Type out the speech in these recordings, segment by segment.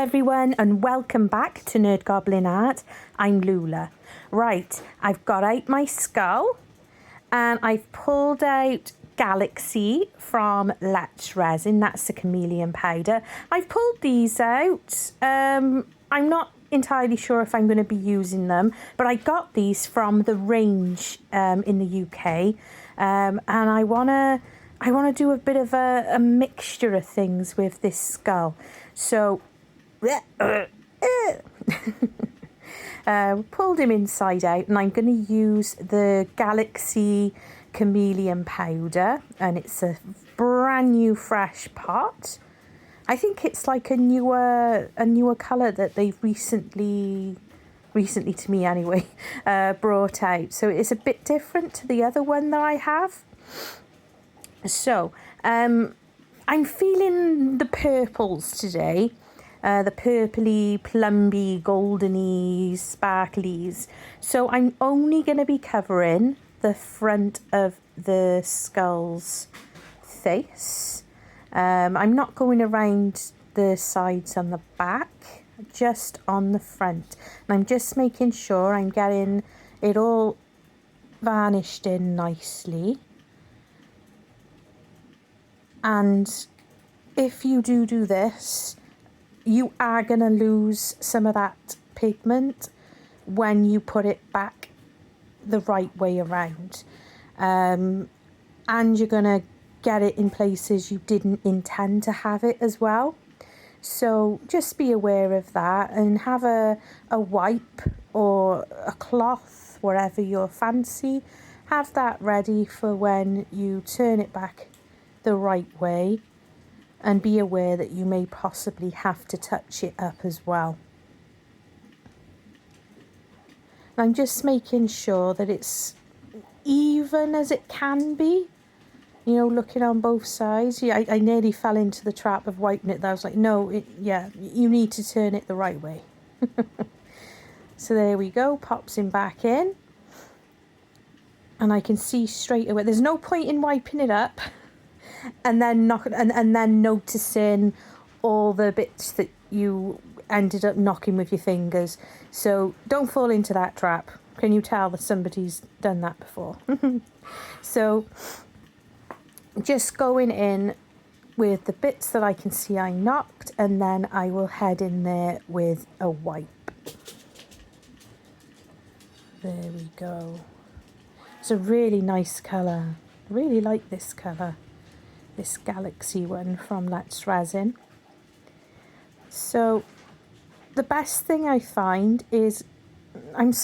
everyone and welcome back to Nerd Goblin Art. I'm Lula. Right, I've got out my skull and I've pulled out Galaxy from Let's Resin. That's the chameleon powder. I've pulled these out. I'm not entirely sure if I'm going to be using them, but I got these from the range in the UK, and I want to do a bit of a mixture of things with this skull. So pulled him inside out, and I'm going to use the Galaxy chameleon powder, and it's a brand new fresh pot. I think it's like a newer colour that they've recently to me anyway, brought out. So it's a bit different to the other one that I have. So I'm feeling the purples today, the purpley, plumby, goldeny, sparklies. So I'm only going to be covering the front of the skull's face. I'm not going around the sides and the back, just on the front. And I'm just making sure I'm getting it all varnished in nicely. And if you do this, you are going to lose some of that pigment when you put it back the right way around. And you're going to get it in places you didn't intend to have it as well. So just be aware of that and have a wipe or a cloth, wherever you're fancy. Have that ready for when you turn it back the right way, and be aware that you may possibly have to touch it up as well. I'm just making sure that it's even as it can be, you know, looking on both sides. Yeah, I nearly fell into the trap of wiping it. I was like, no, you need to turn it the right way. So there we go, pops him back in, and I can see straight away there's no point in wiping it up and then noticing all the bits that you ended up knocking with your fingers. So don't fall into that trap. Can you tell that somebody's done that before? So just going in with the bits that I can see I knocked, and then I will head in there with a wipe. There we go. It's a really nice colour. I really like this colour. This Galaxy one from Let's Resin. So the best thing I find is,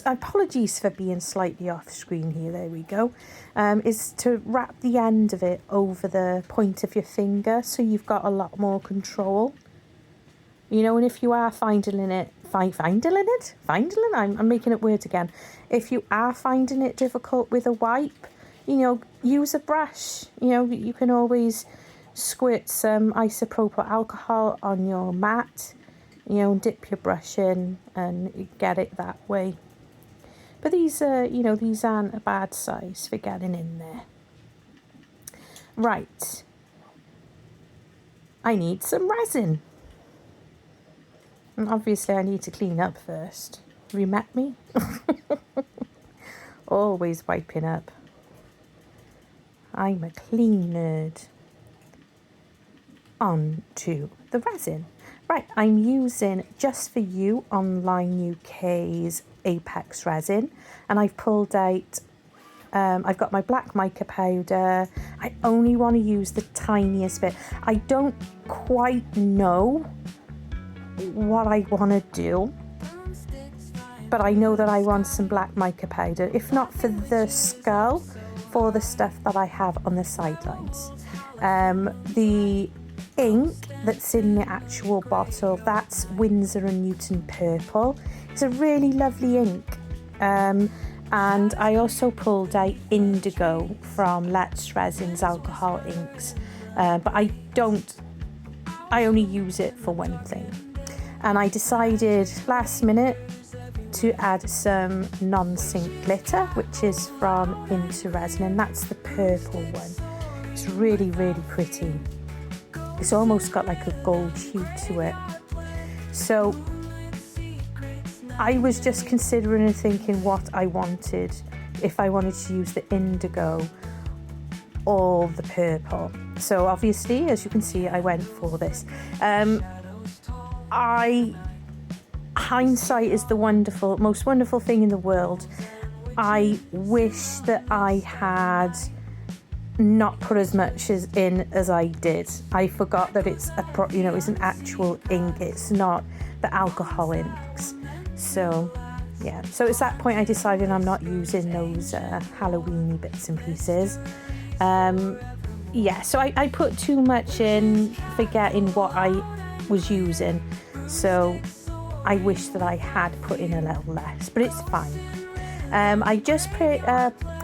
apologies for being slightly off screen here, there we go, is to wrap the end of it over the point of your finger, so you've got a lot more control. You know, and if you are finding it, I'm making up words again. If you are finding it difficult with a wipe, you know, use a brush. You know, you can always squirt some isopropyl alcohol on your mat, you know, dip your brush in and get it that way. But these are, you know, these aren't a bad size for getting in there. Right. I need some resin. And obviously I need to clean up first. Have you met me? Always wiping up. I'm a clean nerd. On to the resin. Right, I'm using Just For You Online UK's Apex resin, and I've pulled out, I've got my black mica powder. I only want to use the tiniest bit. I don't quite know what I want to do, but I know that I want some black mica powder, if not for the skull, for the stuff that I have on the sidelines. The ink that's in the actual bottle, that's Winsor & Newton Purple. It's a really lovely ink. And I also pulled out Indigo from Let's Resin's alcohol inks. But I only use it for one thing. And I decided last minute to add some non-sync glitter, which is from Into Resin, and that's the purple one. It's really, really pretty. It's almost got like a gold hue to it. So I was just considering and thinking what I wanted, if I wanted to use the indigo or the purple. So obviously, as you can see, I went for this. Hindsight is the most wonderful thing in the world. I wish that I had not put as much in as I did. I forgot that it's it's an actual ink. It's not the alcohol inks. So yeah, so it's that point I decided I'm not using those Halloweeny bits and pieces. So I put too much in, forgetting what I was using. So I wish that I had put in a little less, but it's fine. I just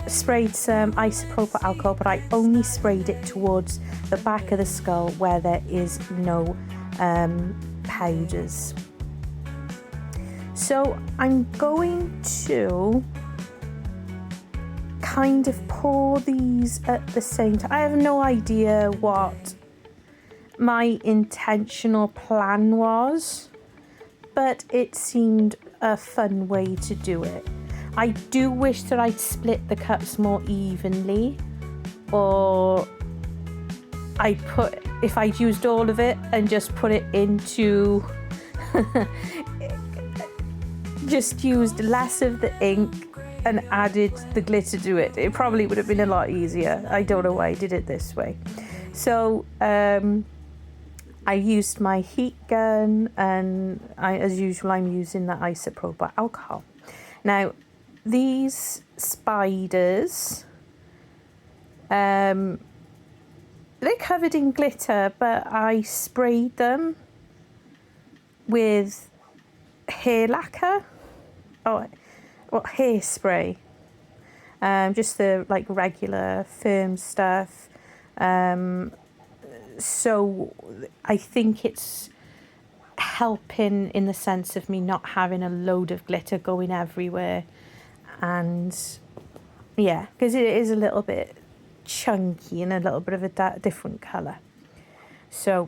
sprayed some isopropyl alcohol, but I only sprayed it towards the back of the skull where there is no powders. So I'm going to kind of pour these at the same time. I have no idea what my intentional plan was, but it seemed a fun way to do it. I do wish that I'd split the cups more evenly, or if I'd used all of it and just put it into just used less of the ink and added the glitter to it. It probably would have been a lot easier. I don't know why I did it this way. So I used my heat gun, and as usual, I'm using the isopropyl alcohol. Now, these spiders, they're covered in glitter, but I sprayed them with hair lacquer. Hairspray. Just the regular firm stuff. So I think it's helping in the sense of me not having a load of glitter going everywhere. And yeah, because it is a little bit chunky and a little bit of a different colour. So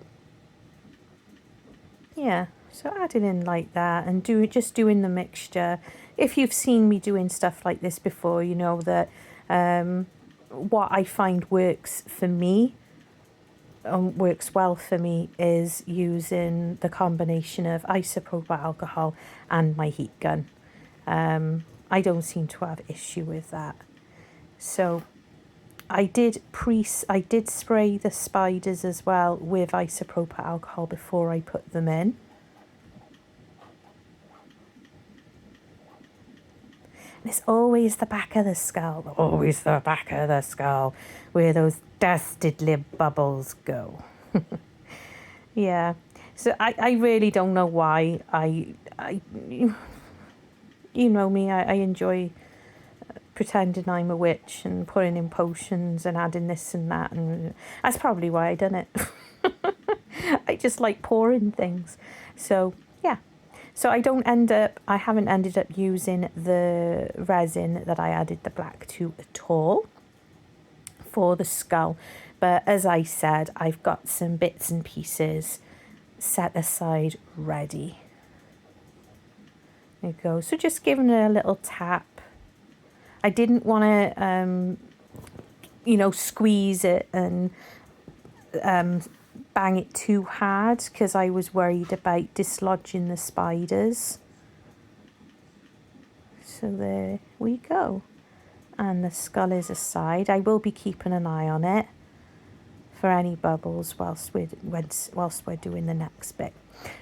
yeah, so adding in like that and just doing the mixture. If you've seen me doing stuff like this before, you know that what I find works for me, works well for me, is using the combination of isopropyl alcohol and my heat gun. I don't seem to have issue with that. So I did spray the spiders as well with isopropyl alcohol before I put them in. And it's always the back of the skull, where those dastardly bubbles go. Yeah, so I really don't know why. You know me, I enjoy pretending I'm a witch and putting in potions and adding this and that, and that's probably why I done it. I just like pouring things. So yeah, so I haven't ended up using the resin that I added the black to at all for the skull, but as I said, I've got some bits and pieces set aside ready. There you go. So just giving it a little tap. I didn't want to, squeeze it and bang it too hard because I was worried about dislodging the spiders. So there we go. And the skull is aside. I will be keeping an eye on it for any bubbles whilst we're doing the next bit.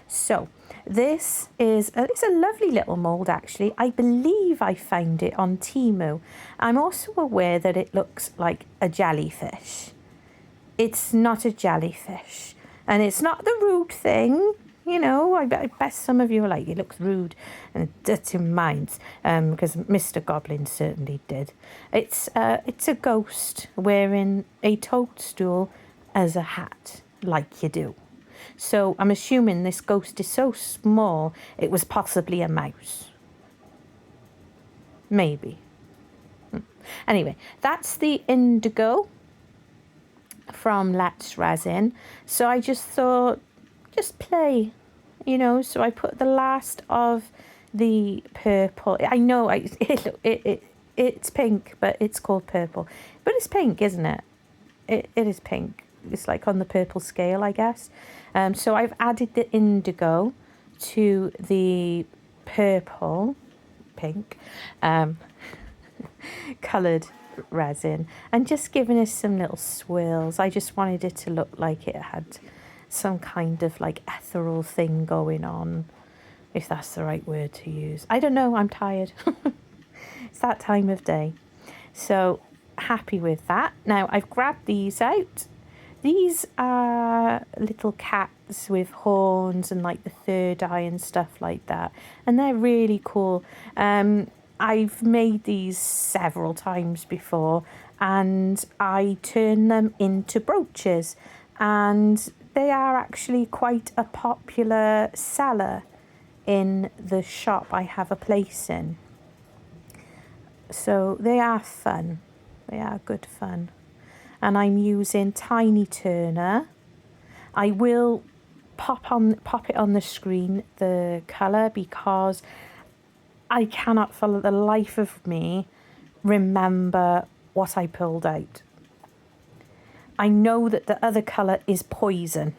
So this is it's a lovely little mould actually. I believe I found it on Temu. I'm also aware that it looks like a jellyfish. It's not a jellyfish, and it's not the rude thing. You know, I bet some of you are like, it looks rude and dirty minds, because Mr. Goblin certainly did. It's a ghost wearing a toadstool as a hat, like you do. So I'm assuming this ghost is so small, it was possibly a mouse. Maybe. Anyway, that's the indigo from Let's Resin. So I just thought, just play you know, so I put the last of the purple. I know it's pink, but it's called purple. But it's pink, isn't it? It is pink. It's like on the purple scale, I guess. So I've added the indigo to the pink, coloured resin, and just giving us some little swirls. I just wanted it to look like it had some kind of like ethereal thing going on, if that's the right word to use. I don't know, I'm tired. It's that time of day. So happy with that. Now I've grabbed these out. These are little cats with horns and like the third eye and stuff like that. And they're really cool. I've made these several times before, and I turn them into brooches, and they are actually quite a popular seller in the shop I have a place in. So they are fun. They are good fun. And I'm using tiny turner. I will pop it on the screen, the colour, because I cannot for the life of me remember what I pulled out. I know that the other colour is poison.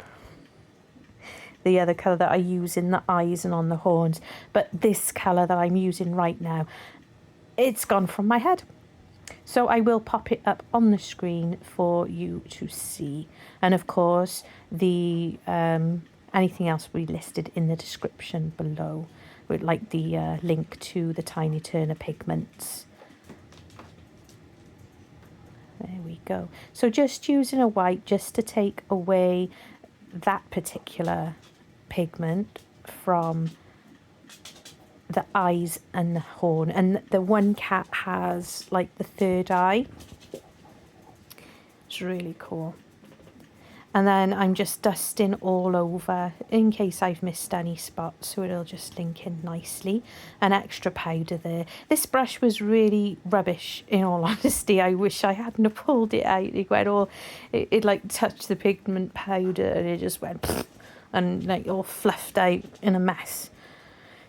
The other colour that I use in the eyes and on the horns. But this colour that I'm using right now, it's gone from my head. So I will pop it up on the screen for you to see. And of course, the anything else we listed in the description below, with like the link to the Tiny Turner pigments. There we go. So just using a white just to take away that particular pigment from the eyes and the horn. And the one cat has like the third eye. It's really cool. And then I'm just dusting all over in case I've missed any spots, so it'll just link in nicely. An extra powder there. This brush was really rubbish, in all honesty. I wish I hadn't have pulled it out. It went all, it like touched the pigment powder and it just went and like all fluffed out in a mess.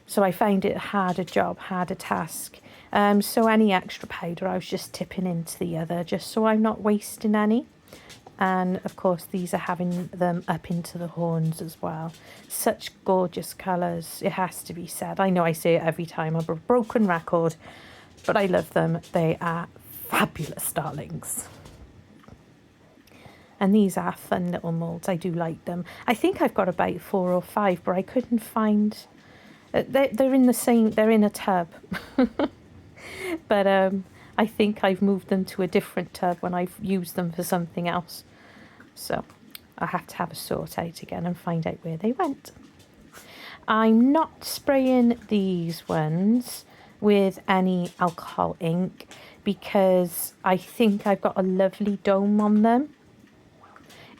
So I found it a harder task. So any extra powder I was just tipping into the other, just so I'm not wasting any. And of course these are having them up into the horns as well. Such gorgeous colours, it has to be said. I know I say it every time, I'm a broken record, but I love them. They are fabulous darlings. And these are fun little moulds, I do like them. I think I've got about 4 or 5, but I couldn't find... They're in the same, they're in a tub. But I think I've moved them to a different tub when I've used them for something else. So I'll have to have a sort out again and find out where they went. I'm not spraying these ones with any alcohol ink because I think I've got a lovely dome on them.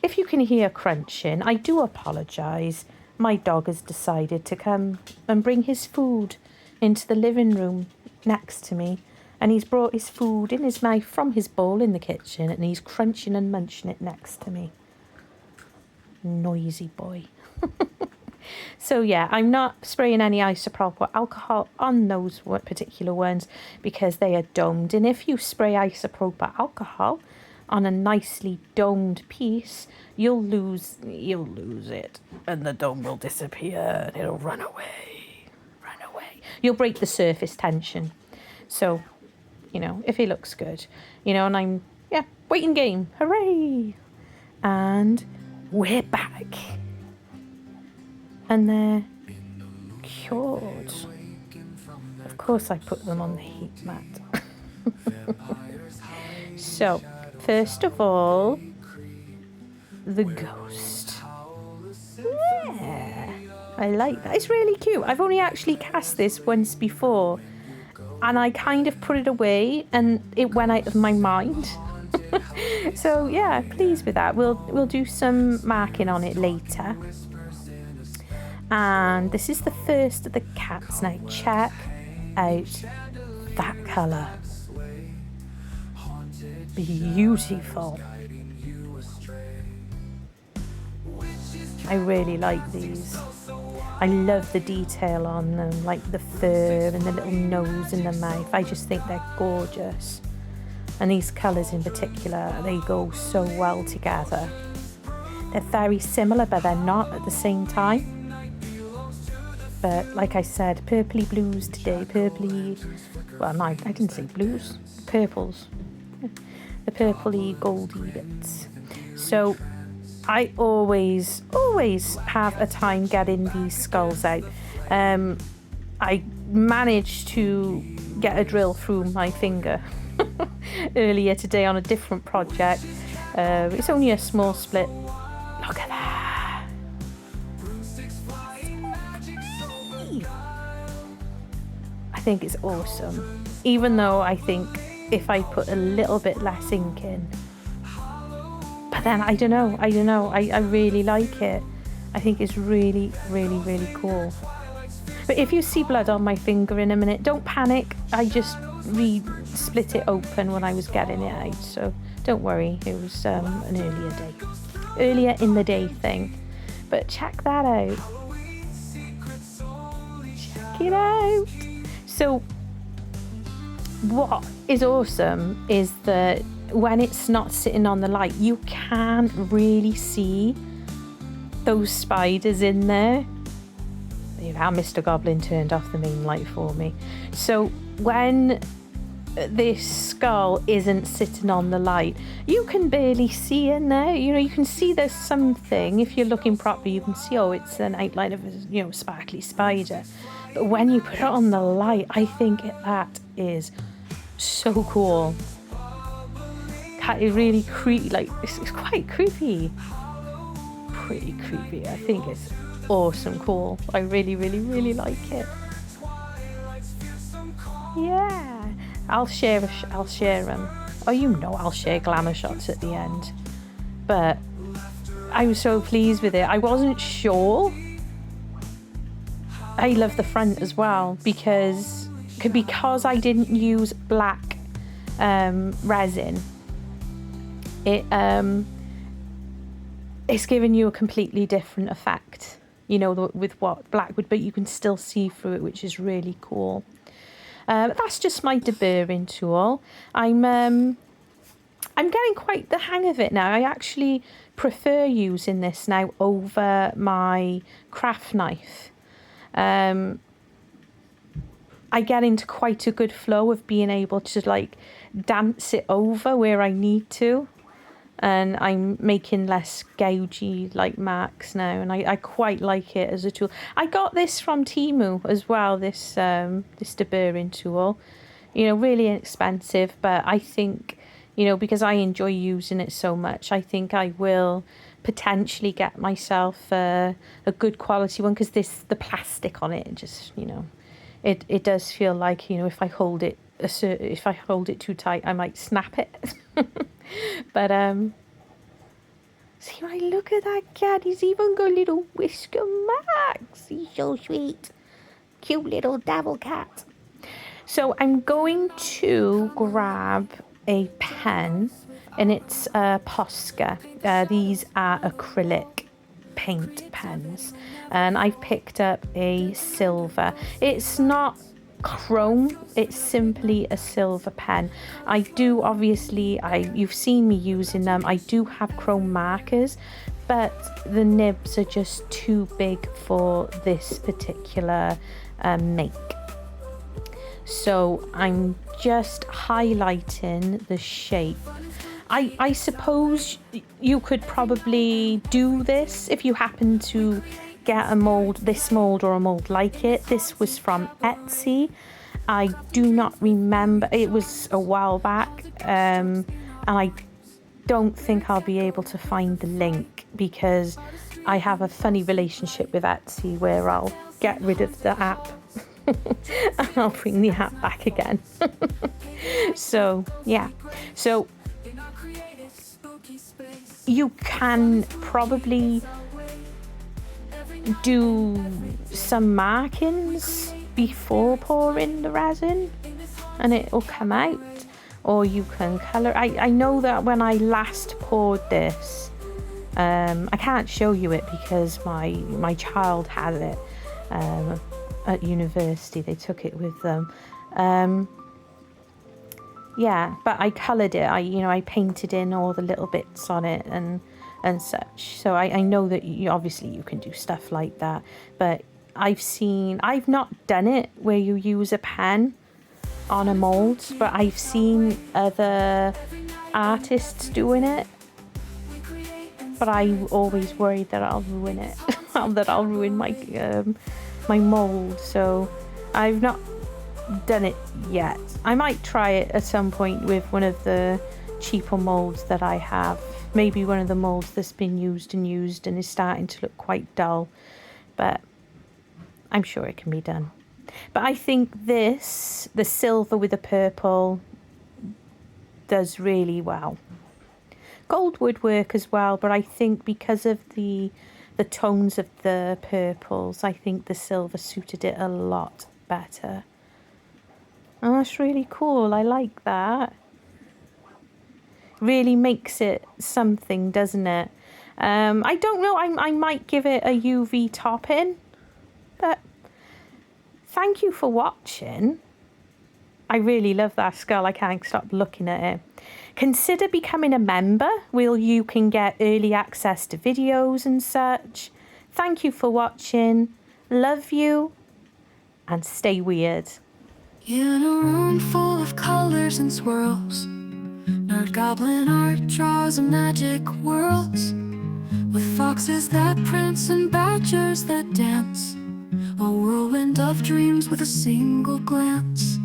If you can hear crunching, I do apologise. My dog has decided to come and bring his food into the living room next to me. And he's brought his food in his mouth from his bowl in the kitchen, and he's crunching and munching it next to me. Noisy boy. So yeah, I'm not spraying any isopropyl alcohol on those particular ones because they are domed. And if you spray isopropyl alcohol on a nicely domed piece, you'll lose it, and the dome will disappear and it'll run away. You'll break the surface tension. So, you know, if it looks good, you know, and I'm, yeah, waiting game, hooray! And we're back. And they're cured. Of course I put them on the heat mat. So, first of all, the ghost. Yeah, I like that. It's really cute. I've only actually cast this once before, and I kind of put it away and it went out of my mind. So yeah, pleased with that. We'll do some marking on it later. And this is the first of the cats. Now check out that colour. Beautiful. I really like these. I love the detail on them, like the fur and the little nose and the mouth. I just think they're gorgeous. And these colours in particular, they go so well together. They're very similar, but they're not at the same time. But like I said, purpley blues today, well, no, I didn't say blues, purples. The purpley goldy bits. So I always have a time getting these skulls out. I managed to get a drill through my finger earlier today on a different project. It's only a small split. Look at that. I think it's awesome. Even though I think if I put a little bit less ink in, but then I don't know. I really like it. I think it's really cool. But if you see blood on my finger in a minute, don't panic. I just split it open when I was getting it out, so don't worry. It was an earlier in the day thing. But check that out. Check it out. So what is awesome is that when it's not sitting on the light, you can really see those spiders in there. You know how Mr. Goblin turned off the main light for me. So when this skull isn't sitting on the light, you can barely see in there. You know, you can see there's something. If you're looking properly, you can see, oh, it's an outline of a, sparkly spider. But when you put it on the light, I think that is so cool. It really creepy, like it's quite creepy. Pretty creepy. I think it's awesome, cool. I really like it. Yeah, I'll share I'll share glamour shots at the end. But I was so pleased with it. I wasn't sure. I love the front as well because I didn't use black resin. It's giving you a completely different effect, with what black would, but you can still see through it, which is really cool. That's just my deburring tool. I'm getting quite the hang of it now. I actually prefer using this now over my craft knife. I get into quite a good flow of being able to dance it over where I need to, and I'm making less gougy marks now, and I quite like it as a tool. I got this from Temu as well, this deburring tool, really inexpensive, but I think, because I enjoy using it so much, I think I will potentially get myself a good quality one, because the plastic on it just, it does feel like, if I hold it too tight, I might snap it. But see, right, look at that cat. He's even got little whisker marks. He's so sweet. Cute little devil cat. So I'm going to grab a pen, and it's Posca. These are acrylic paint pens, and I've picked up a silver. It's not chrome, it's simply a silver pen. I do you've seen me using them. I do have chrome markers, but the nibs are just too big for this particular make. So I'm just highlighting the shape. I suppose you could probably do this if you happen to get this mold or a mold like it. This was from Etsy. I do not remember, it was a while back, and I don't think I'll be able to find the link, because I have a funny relationship with Etsy where I'll get rid of the app and I'll bring the app back again. So yeah, so you can probably do some markings before pouring the resin and it will come out, or you can colour. I know that when I last poured this, I can't show you it because my child has it, at university. They took it with them. Yeah, but I coloured it. I painted in all the little bits on it and such. So I know that obviously you can do stuff like that, but I've not done it where you use a pen on a mould, but I've seen other artists doing it. But I'm always worried that I'll ruin it, that I'll ruin my my mould. So I've not done it yet. I might try it at some point with one of the cheaper moulds that I have. Maybe one of the moulds that's been used and is starting to look quite dull, but I'm sure it can be done. But I think the silver with the purple does really well. Gold would work as well, but I think because of the tones of the purples, I think the silver suited it a lot better. Oh, that's really cool. I like that. Really makes it something, doesn't it? I don't know. I might give it a UV top-in, but thank you for watching. I really love that skull. I can't stop looking at it. Consider becoming a member where you can get early access to videos and such. Thank you for watching. Love you and stay weird. In a room full of colors and swirls, Nerd Goblin art draws a magic worlds, with foxes that prance and badgers that dance, a whirlwind of dreams with a single glance.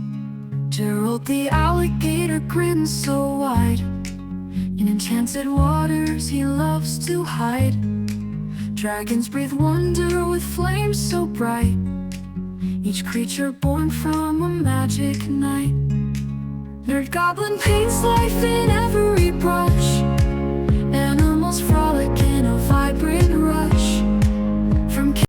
Gerald the alligator grins so wide, in enchanted waters he loves to hide. Dragons breathe wonder with flames so bright, each creature born from a magic night. Nerd Goblin paints life in every brush,